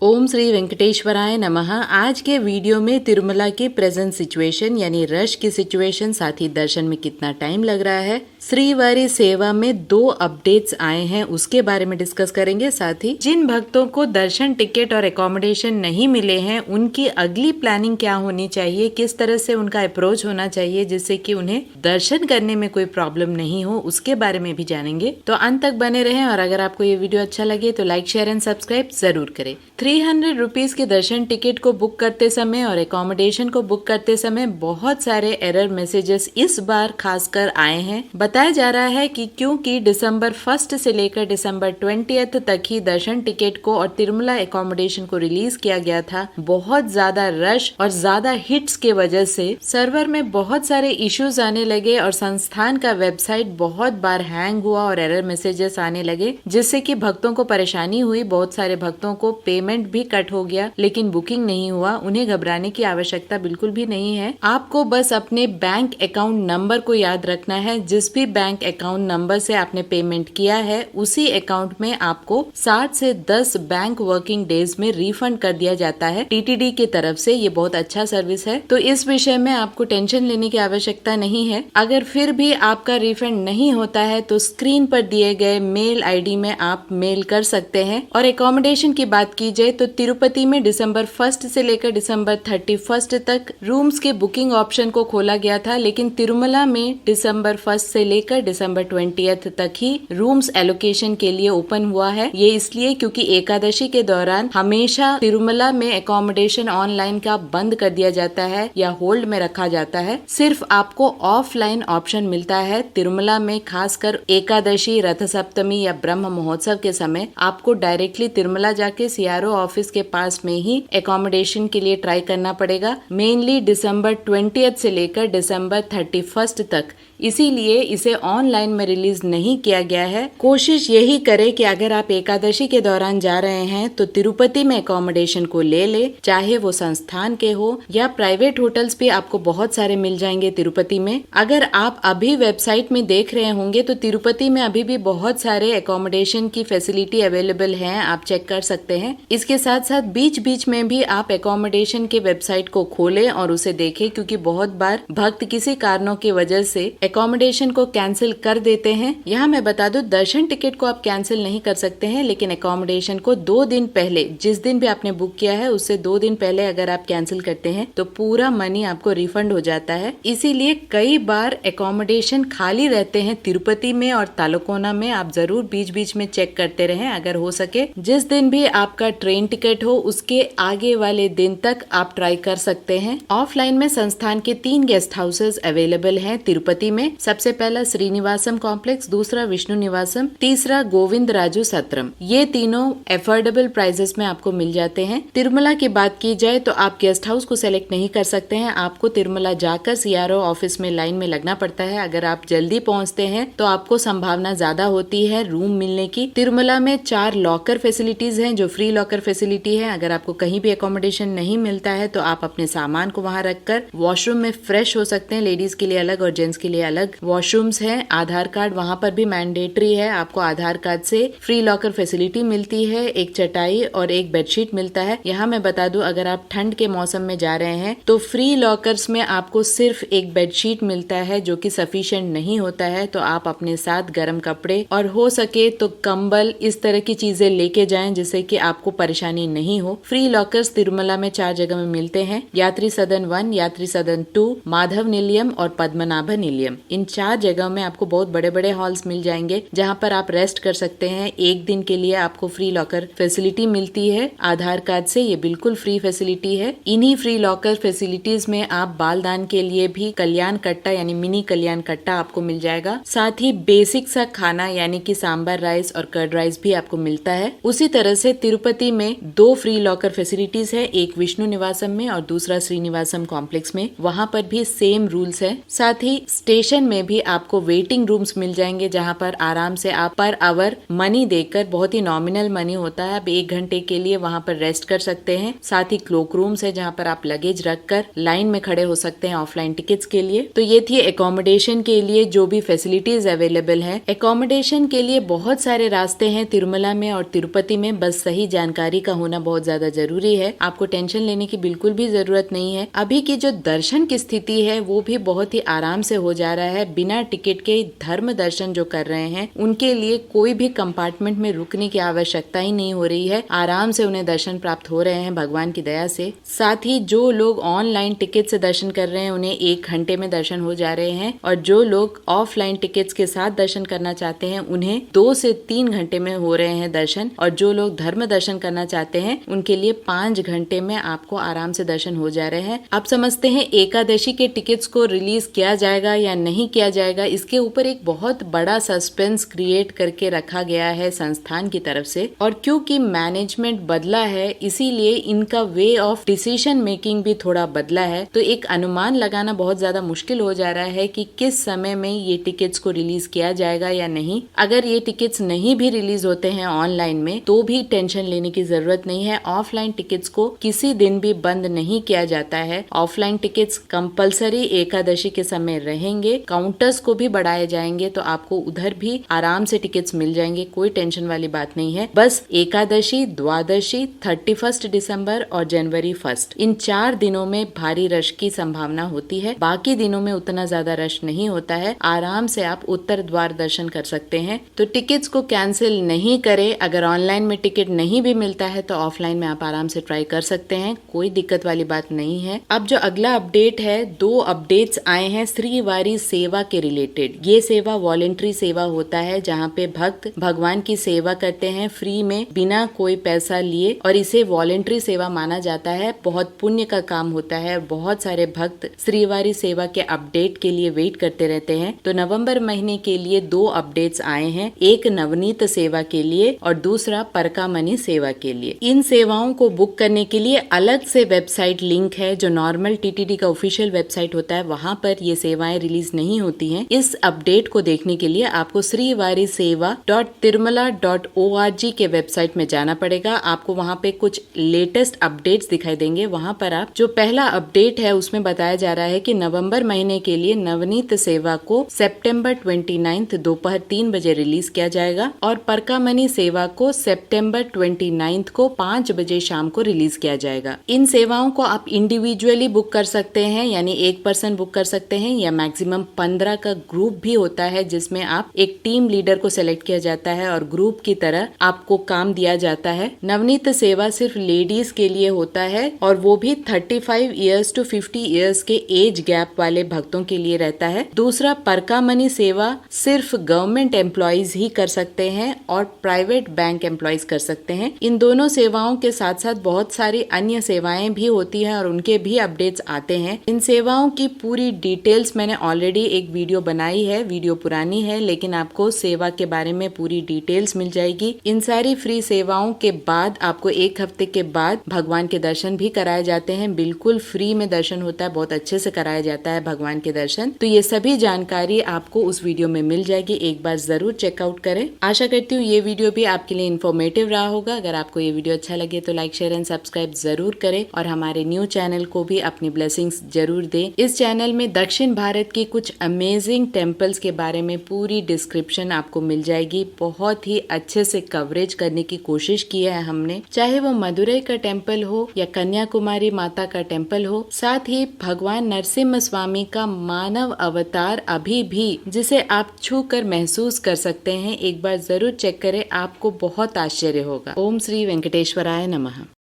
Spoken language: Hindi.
ओम श्री वेंकटेश्वराय नमः। आज के वीडियो में तिरुमला की प्रेजेंट सिचुएशन यानी रश की सिचुएशन, साथ ही दर्शन में कितना टाइम लग रहा है, श्रीवारी सेवा में 2 अपडेट्स आए हैं उसके बारे में डिस्कस करेंगे। साथ ही जिन भक्तों को दर्शन टिकट और एकोमोडेशन नहीं मिले हैं उनकी अगली प्लानिंग क्या होनी चाहिए, किस तरह से उनका अप्रोच होना चाहिए जिससे कि उन्हें दर्शन करने में कोई प्रॉब्लम नहीं हो, उसके बारे में भी जानेंगे। तो अंत तक बने रहें और अगर आपको ये वीडियो अच्छा लगे तो लाइक शेयर एंड सब्सक्राइब जरूर करें। 300 रुपीज के दर्शन टिकट को बुक करते समय और एकोमोडेशन को बुक करते समय बहुत सारे एरर मैसेजेस इस बार खासकर आए हैं। बताया जा रहा है कि क्योंकि दिसंबर 1 से लेकर दिसंबर 20 तक ही दर्शन टिकट को और तिरुमला एकोमोडेशन को रिलीज किया गया था, बहुत ज्यादा रश और ज्यादा हिट्स के वजह से सर्वर में बहुत सारे इश्यूज आने लगे और संस्थान का वेबसाइट बहुत बार हैंग हुआ और एरर मैसेजेस आने लगे, जिससे कि भक्तों को परेशानी हुई। बहुत सारे भक्तों को पेमेंट भी कट हो गया लेकिन बुकिंग नहीं हुआ। उन्हें घबराने की आवश्यकता बिल्कुल भी नहीं है। आपको बस अपने बैंक अकाउंट नंबर को याद रखना है। जिस भी बैंक अकाउंट नंबर से आपने पेमेंट किया है उसी अकाउंट में आपको 7 से 10 बैंक वर्किंग डेज में रिफंड कर दिया जाता है टीटीडी की तरफ से। ये बहुत अच्छा सर्विस है, तो इस विषय में आपको टेंशन लेने की आवश्यकता नहीं है। अगर फिर भी आपका रिफंड नहीं होता है तो स्क्रीन पर दिए गए मेल आईडी में आप मेल कर सकते हैं। और एकोमोडेशन की बात की जाए तो तिरुपति में दिसंबर 1 से लेकर दिसंबर 31 तक रूम्स के बुकिंग ऑप्शन को खोला गया था, लेकिन तिरुमला में दिसंबर 1 से लेकर दिसंबर 20 तक ही रूम्स एलोकेशन के लिए ओपन हुआ है। ये इसलिए क्योंकि एकादशी के दौरान हमेशा तिरुमला में एकोमोडेशन ऑनलाइन का बंद कर दिया जाता है या होल्ड में रखा जाता है। सिर्फ आपको ऑफलाइन ऑप्शन मिलता है। तिरुमला में खासकर एकादशी, रथ सप्तमी या ब्रह्म महोत्सव के समय आपको डायरेक्टली तिरुमला जाके सीआरओ ऑफिस के पास में ही एकोमोडेशन के लिए ट्राई करना पड़ेगा। मेनली दिसंबर 20 से लेकर दिसंबर 31 तक, इसीलिए इसे ऑनलाइन में रिलीज नहीं किया गया है। कोशिश यही करें कि अगर आप एकादशी के दौरान जा रहे हैं तो तिरुपति में एकोमोडेशन को ले, चाहे वो संस्थान के हो या प्राइवेट होटल्स भी आपको बहुत सारे मिल जाएंगे तिरुपति में। अगर आप अभी वेबसाइट में देख रहे होंगे तो तिरुपति में अभी भी बहुत सारे एकोमोडेशन की फैसिलिटी अवेलेबल है, आप चेक कर सकते हैं। इसके साथ साथ बीच बीच में भी आप एकोमोडेशन के वेबसाइट को खोलें और उसे देखें, क्योंकि बहुत बार भक्त किसी कारणों की वजह से एकोमोडेशन को कैंसिल कर देते हैं। यहाँ मैं बता दूं, दर्शन टिकट को आप कैंसिल नहीं कर सकते हैं, लेकिन एकोमोडेशन को 2 दिन पहले, जिस दिन भी आपने बुक किया है उससे 2 दिन पहले अगर आप कैंसिल करते हैं तो पूरा मनी आपको रिफंड हो जाता है। इसीलिए कई बार एकोमोडेशन खाली रहते हैं तिरुपति में और तालकोना में। आप जरूर बीच बीच में चेक करते रहें। अगर हो सके जिस दिन भी आपका ट्रेन टिकट हो उसके आगे वाले दिन तक आप ट्राई कर सकते हैं। ऑफलाइन में संस्थान के 3 गेस्ट हाउसेस अवेलेबल हैं तिरुपति में। सबसे पहला श्रीनिवासम कॉम्प्लेक्स, दूसरा विष्णु निवासम, तीसरा गोविंद राजू सत्रम। ये तीनों एफोर्डेबल प्राइसेस में आपको मिल जाते हैं। तिरुमला की बात की जाए तो आप गेस्ट हाउस को सेलेक्ट नहीं कर सकते हैं। आपको तिरुमला जाकर सीआरओ ऑफिस में लाइन में लगना पड़ता है। अगर आप जल्दी पहुंचते हैं तो आपको संभावना ज्यादा होती है रूम मिलने की। तिरुमला में 4 लॉकर फैसिलिटीज हैं जो फ्री लॉकर फैसिलिटी है। अगर आपको कहीं भी एकोमोडेशन नहीं मिलता है तो आप अपने सामान को वहां रखकर वॉशरूम में फ्रेश हो सकते हैं। लेडीज के लिए अलग और जेंट्स के लिए अलग वॉशरूम्स हैं। आधार कार्ड वहां पर भी मैंडेटरी है। आपको आधार कार्ड से फ्री लॉकर फैसिलिटी मिलती है। एक चटाई और एक बेडशीट मिलता है। यहाँ मैं बता दूं, अगर आप ठंड के मौसम में जा रहे हैं तो फ्री लॉकर्स में आपको सिर्फ एक बेडशीट मिलता है जो कि सफिशिएंट नहीं होता है। तो आप अपने साथ गर्म कपड़े और हो सके तो कंबल, इस तरह की चीजें लेके जाएं जिससे कि आपको परेशानी नहीं हो। फ्री लॉकर्स तिरुमला में 4 जगह में मिलते हैं, यात्री सदन 1, यात्री सदन 2, माधव निलयम और पद्मनाभ निलयम। इन 4 जगह में आपको बहुत बड़े बड़े हॉल्स मिल जाएंगे जहां पर आप रेस्ट कर सकते हैं। 1 दिन के लिए आपको फ्री लॉकर फैसिलिटी मिलती है आधार कार्ड से। ये बिल्कुल फ्री फैसिलिटी है। इन्हीं फ्री लॉकर फैसिलिटीज में आप बालदान के लिए भी कल्याण कट्टा यानी मिनी कल्याण कट्टा आपको मिल जाएगा। साथ ही बेसिक सा खाना यानी कि सांबर राइस और कर्ड राइस भी आपको मिलता है। उसी तरह से तिरुपति में 2 फ्री लॉकर फैसिलिटीज है, एक विष्णु निवासम में और दूसरा श्रीनिवासम कॉम्प्लेक्स में। वहां पर भी सेम रूल्स है। साथ ही स्टेशन स्टेशन में भी आपको वेटिंग रूम्स मिल जाएंगे जहाँ पर आराम से आप पर आवर मनी देकर, बहुत ही नॉमिनल मनी होता है, आप 1 घंटे के लिए वहाँ पर रेस्ट कर सकते हैं। साथ ही क्लोक रूम्स है जहाँ पर आप लगेज रखकर लाइन में खड़े हो सकते हैं ऑफलाइन टिकट्स के लिए। तो ये थी एकोमोडेशन के लिए जो भी फैसिलिटीज अवेलेबल है। एकोमोडेशन के लिए बहुत सारे रास्ते हैं तिरुमला में और तिरुपति में, बस सही जानकारी का होना बहुत ज्यादा जरूरी है। आपको टेंशन लेने की बिल्कुल भी जरूरत नहीं है। अभी की जो दर्शन की स्थिति है वो भी बहुत ही आराम से हो जा रहा है। बिना टिकट के धर्म दर्शन जो कर रहे हैं उनके लिए कोई भी कंपार्टमेंट में रुकने की आवश्यकता ही नहीं हो रही है। आराम से उन्हें दर्शन प्राप्त हो रहे हैं भगवान की दया से। साथ ही जो लोग ऑनलाइन टिकट से दर्शन कर रहे हैं उन्हें 1 घंटे में दर्शन हो जा रहे हैं, और जो लोग ऑफलाइन टिकट्स के साथ दर्शन करना चाहते हैं उन्हें 2 से 3 घंटे में हो रहे हैं दर्शन, और जो लोग धर्म दर्शन करना चाहते हैं उनके लिए 5 घंटे में आपको आराम से दर्शन हो जा रहे हैं। अब समझते हैं एकादशी के टिकट्स को रिलीज किया जाएगा या नहीं किया जाएगा। इसके ऊपर एक बहुत बड़ा सस्पेंस क्रिएट करके रखा गया है संस्थान की तरफ से, और क्योंकि मैनेजमेंट बदला है इसीलिए इनका वे ऑफ डिसीजन मेकिंग भी थोड़ा बदला है। तो एक अनुमान लगाना बहुत ज्यादा मुश्किल हो जा रहा है कि किस समय में ये टिकट्स को रिलीज किया जाएगा या नहीं। अगर ये टिकट्स नहीं भी रिलीज होते हैं ऑनलाइन में तो भी टेंशन लेने की जरूरत नहीं है। ऑफलाइन टिकट्स को किसी दिन भी बंद नहीं किया जाता है। ऑफलाइन टिकट्स कंपलसरी एकादशी के समय रहेंगे। काउंटर्स को भी बढ़ाए जाएंगे तो आपको उधर भी आराम से टिकट्स मिल जाएंगे, कोई टेंशन वाली बात नहीं है। बस एकादशी, द्वादशी, 31 दिसंबर और जनवरी 1 इन 4 दिनों में भारी रश की संभावना होती है। बाकी दिनों में उतना ज्यादा रश नहीं होता है। आराम से आप उत्तर द्वार दर्शन कर सकते हैं। तो टिकट्स को कैंसिल नहीं करें। अगर ऑनलाइन में टिकट नहीं भी मिलता है तो ऑफलाइन में आप आराम से ट्राई कर सकते हैं, कोई दिक्कत वाली बात नहीं है। अब जो अगला अपडेट है, 2 अपडेट्स आए हैं श्रीवारी सेवा के रिलेटेड। ये सेवा वॉलेंट्री सेवा होता है जहाँ पे भक्त भगवान की सेवा करते हैं फ्री में, बिना कोई पैसा लिए, और इसे वॉलेंट्री सेवा माना जाता है। बहुत पुण्य का काम होता है। बहुत सारे भक्त श्रीवारी सेवा के अपडेट के लिए वेट करते रहते हैं। तो नवंबर महीने के लिए 2 अपडेट्स आए हैं, एक नवनीत सेवा के लिए और दूसरा परकामणि सेवा के लिए। इन सेवाओं को बुक करने के लिए अलग से वेबसाइट लिंक है। जो नॉर्मल टीटीडी का ऑफिशियल वेबसाइट होता है वहाँ पर ये सेवाएं रिलीज नहीं होती हैं। इस अपडेट को देखने के लिए आपको श्रीवारीसेवा.tirumala.org के वेबसाइट में जाना पड़ेगा। आपको वहाँ पे कुछ लेटेस्ट अपडेट्स दिखाई देंगे। वहाँ पर आप जो पहला अपडेट है उसमें बताया जा रहा है कि नवंबर महीने के लिए नवनीत सेवा को सितंबर 29 दोपहर 3 बजे रिलीज किया जाएगा और परकामणि सेवा को सितंबर 29 को 5 बजे शाम को रिलीज किया जाएगा। इन सेवाओं को आप इंडिविजुअली बुक कर सकते हैं, यानी एक पर्सन बुक कर सकते हैं, या मैक्सिमम 15 का ग्रुप भी होता है जिसमें आप एक टीम लीडर को सेलेक्ट किया जाता है और ग्रुप की तरह आपको काम दिया जाता है। नवनीत सेवा सिर्फ लेडीज के लिए होता है और वो भी 35 इयर्स टू 50 इयर्स के एज गैप वाले भक्तों के लिए रहता है। दूसरा परकामणि सेवा सिर्फ गवर्नमेंट एम्प्लॉइज ही कर सकते हैं और प्राइवेट बैंक एम्प्लॉइज कर सकते हैं। इन दोनों सेवाओं के साथ साथ बहुत सारी अन्य सेवाएं भी होती हैं और उनके भी अपडेट्स आते हैं। इन सेवाओं की पूरी डिटेल्स मैंने ऑलरेडी एक वीडियो बनाई है, वीडियो पुरानी है लेकिन आपको सेवा के बारे में पूरी डिटेल्स मिल जाएगी। इन सारी फ्री सेवाओं के बाद आपको 1 हफ्ते के बाद भगवान के दर्शन भी कराए जाते हैं। बिल्कुल फ्री में दर्शन होता है, बहुत अच्छे से कराया जाता है भगवान के दर्शन। तो ये सभी जानकारी आपको उस वीडियो में मिल जाएगी, एक बार जरूर चेकआउट करें। आशा करती हूँ ये वीडियो भी आपके लिए इन्फॉर्मेटिव रहा होगा। अगर आपको ये वीडियो अच्छा लगे तो लाइक, शेयर एंड सब्सक्राइब जरूर करें और हमारे न्यू चैनल को भी अपनी ब्लेसिंग्स जरूर दें। इस चैनल में दक्षिण भारत की कुछ अमेजिंग टेम्पल्स के बारे में पूरी डिस्क्रिप्शन आपको मिल जाएगी। बहुत ही अच्छे से कवरेज करने की कोशिश की है हमने, चाहे वो मदुरई का टेम्पल हो या कन्याकुमारी माता का टेम्पल हो। साथ ही भगवान नरसिम्हा स्वामी का मानव अवतार अभी भी जिसे आप छू कर महसूस कर सकते हैं, एक बार जरूर चेक करें, आपको बहुत आश्चर्य होगा। ओम श्री वेंकटेश्वराय नमः।